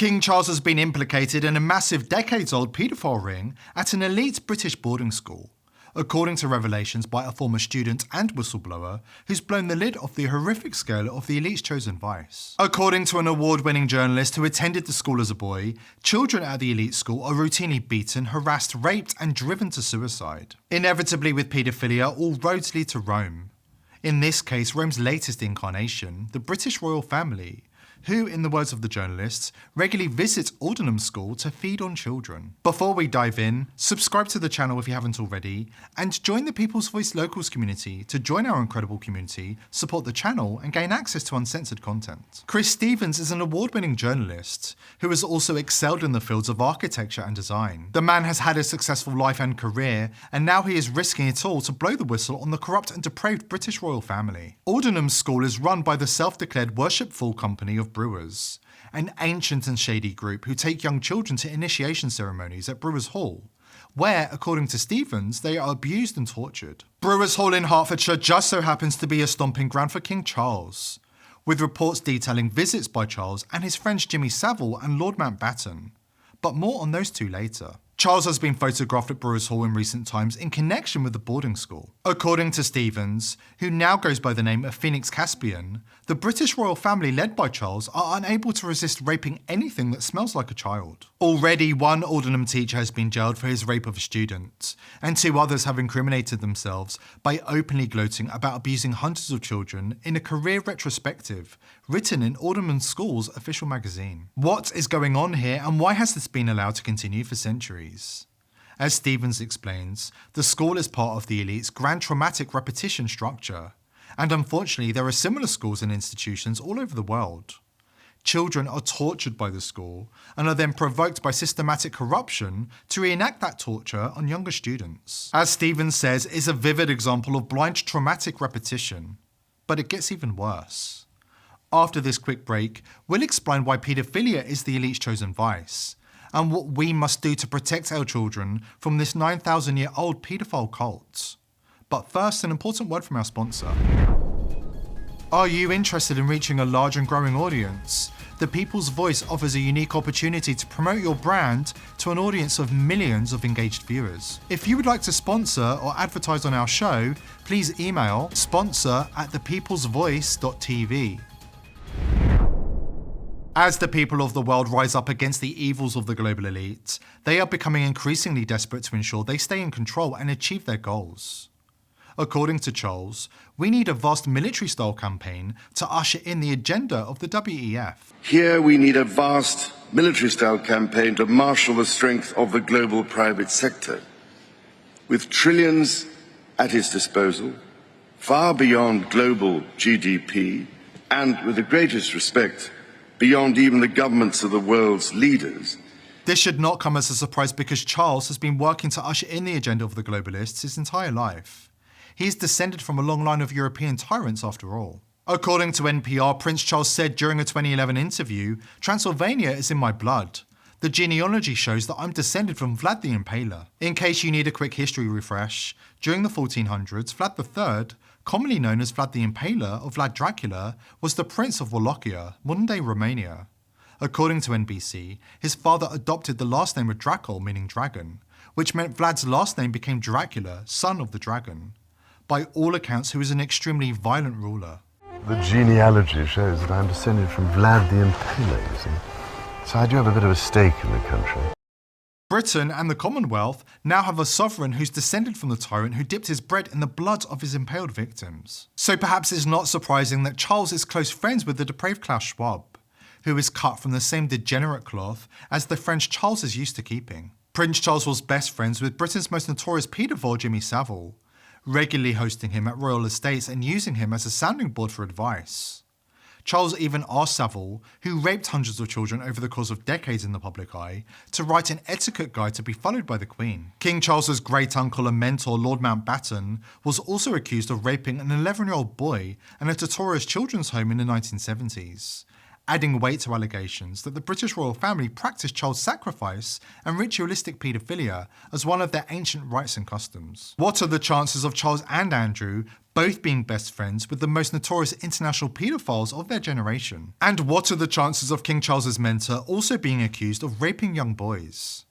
King Charles has been implicated in a massive decades-old paedophile ring at an elite British boarding school, according to revelations by a former student and whistleblower who's blown the lid off the horrific scale of the elite's chosen vice. According to an award-winning journalist who attended the school as a boy, children at the elite school are routinely beaten, harassed, raped and driven to suicide. Inevitably with paedophilia, all roads lead to Rome. In this case, Rome's latest incarnation, the British royal family, who, in the words of the journalists, regularly visit Aldenham School to feed on children. Before we dive in, subscribe to the channel if you haven't already, and join the People's Voice Locals community to join our incredible community, support the channel, and gain access to uncensored content. Chris Stevens is an award-winning journalist who has also excelled in the fields of architecture and design. The man has had a successful life and career, and now he is risking it all to blow the whistle on the corrupt and depraved British royal family. Aldenham School is run by the self-declared worshipful company of Brewers, an ancient and shady group who take young children to initiation ceremonies at Brewers Hall, where, according to Stevens, they are abused and tortured. Brewers Hall in Hertfordshire just so happens to be a stomping ground for King Charles, with reports detailing visits by Charles and his friends Jimmy Savile and Lord Mountbatten. But more on those two later. Charles has been photographed at Brewers Hall in recent times in connection with the boarding school. According to Stevens, who now goes by the name of Phoenix Caspian, the British royal family led by Charles are unable to resist raping anything that smells like a child. Already, one Aldenham teacher has been jailed for his rape of a student, and two others have incriminated themselves by openly gloating about abusing hundreds of children in a career retrospective written in Aldenham School's official magazine. What is going on here, and why has this been allowed to continue for centuries? As Stevens explains, the school is part of the elite's grand traumatic repetition structure, and unfortunately there are similar schools and institutions all over the world. Children are tortured by the school and are then provoked by systematic corruption to reenact that torture on younger students. As Stevens says, it's a vivid example of blind traumatic repetition, but it gets even worse. After this quick break, we'll explain why paedophilia is the elite's chosen vice, and what we must do to protect our children from this 9,000-year-old paedophile cult. But first, an important word from our sponsor. Are you interested in reaching a large and growing audience? The People's Voice offers a unique opportunity to promote your brand to an audience of millions of engaged viewers. If you would like to sponsor or advertise on our show, please email sponsor@thepeoplesvoice.tv. As the people of the world rise up against the evils of the global elite, they are becoming increasingly desperate to ensure they stay in control and achieve their goals. According to Charles, we need a vast military-style campaign to usher in the agenda of the WEF. Here we need a vast military-style campaign to marshal the strength of the global private sector, with trillions at its disposal, far beyond global GDP, and with the greatest respect, beyond even the governments of the world's leaders. This should not come as a surprise because Charles has been working to usher in the agenda of the globalists his entire life. He is descended from a long line of European tyrants after all. According to NPR, Prince Charles said during a 2011 interview, "Transylvania is in my blood. The genealogy shows that I'm descended from Vlad the Impaler." In case you need a quick history refresh, during the 1400s, Vlad III, commonly known as Vlad the Impaler or Vlad Dracula, was the Prince of Wallachia, modern-day Romania. According to NBC, his father adopted the last name of Dracul, meaning dragon, which meant Vlad's last name became Dracula, son of the dragon. By all accounts, he was an extremely violent ruler. The genealogy shows that I'm descended from Vlad the Impaler, you see. So I do have a bit of a stake in the country. Britain and the Commonwealth now have a sovereign who's descended from the tyrant who dipped his bread in the blood of his impaled victims. So perhaps it's not surprising that Charles is close friends with the depraved Klaus Schwab, who is cut from the same degenerate cloth as the French Charles is used to keeping. Prince Charles was best friends with Britain's most notorious paedophile Jimmy Savile, regularly hosting him at royal estates and using him as a sounding board for advice. Charles even asked Savile, who raped hundreds of children over the course of decades in the public eye, to write an etiquette guide to be followed by the Queen. King Charles's great-uncle and mentor, Lord Mountbatten, was also accused of raping an 11-year-old boy in a Totorius children's home in the 1970s. adding weight to allegations that the British royal family practiced child sacrifice and ritualistic paedophilia as one of their ancient rites and customs. What are the chances of Charles and Andrew both being best friends with the most notorious international paedophiles of their generation? And what are the chances of King Charles's mentor also being accused of raping young boys?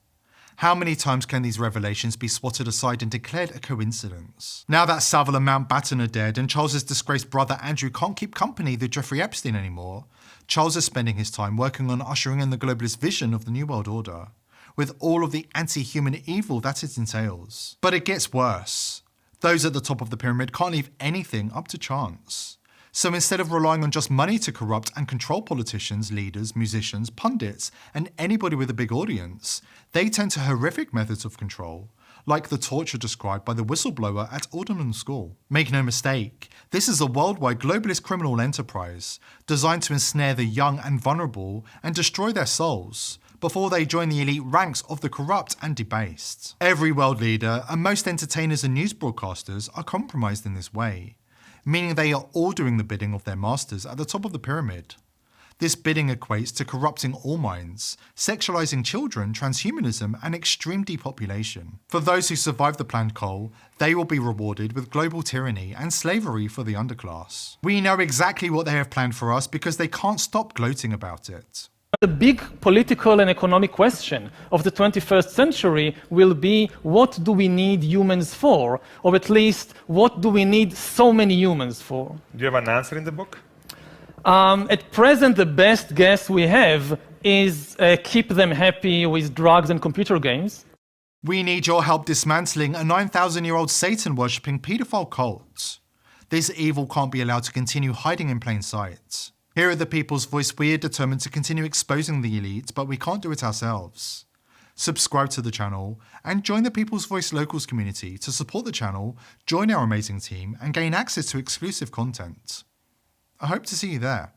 How many times can these revelations be swatted aside and declared a coincidence? Now that Savile and Mountbatten are dead and Charles's disgraced brother Andrew can't keep company with Jeffrey Epstein anymore, Charles is spending his time working on ushering in the globalist vision of the New World Order, with all of the anti-human evil that it entails. But it gets worse. Those at the top of the pyramid can't leave anything up to chance. So instead of relying on just money to corrupt and control politicians, leaders, musicians, pundits, and anybody with a big audience, they turn to horrific methods of control, like the torture described by the whistleblower at Alderman School. Make no mistake, this is a worldwide globalist criminal enterprise designed to ensnare the young and vulnerable and destroy their souls before they join the elite ranks of the corrupt and debased. Every world leader and most entertainers and news broadcasters are compromised in this way, meaning they are all doing the bidding of their masters at the top of the pyramid. This bidding equates to corrupting all minds, sexualizing children, transhumanism, and extreme depopulation. For those who survive the planned cull, they will be rewarded with global tyranny and slavery for the underclass. We know exactly what they have planned for us because they can't stop gloating about it. The big political and economic question of the 21st century will be, what do we need humans for? Or at least, what do we need so many humans for? Do you have an answer in the book? At present, the best guess we have is keep them happy with drugs and computer games. We need your help dismantling a 9,000-year-old Satan-worshipping paedophile cult. This evil can't be allowed to continue hiding in plain sight. Here at The People's Voice, we are determined to continue exposing the elite, but we can't do it ourselves. Subscribe to the channel and join the People's Voice Locals community to support the channel, join our amazing team, and gain access to exclusive content. I hope to see you there.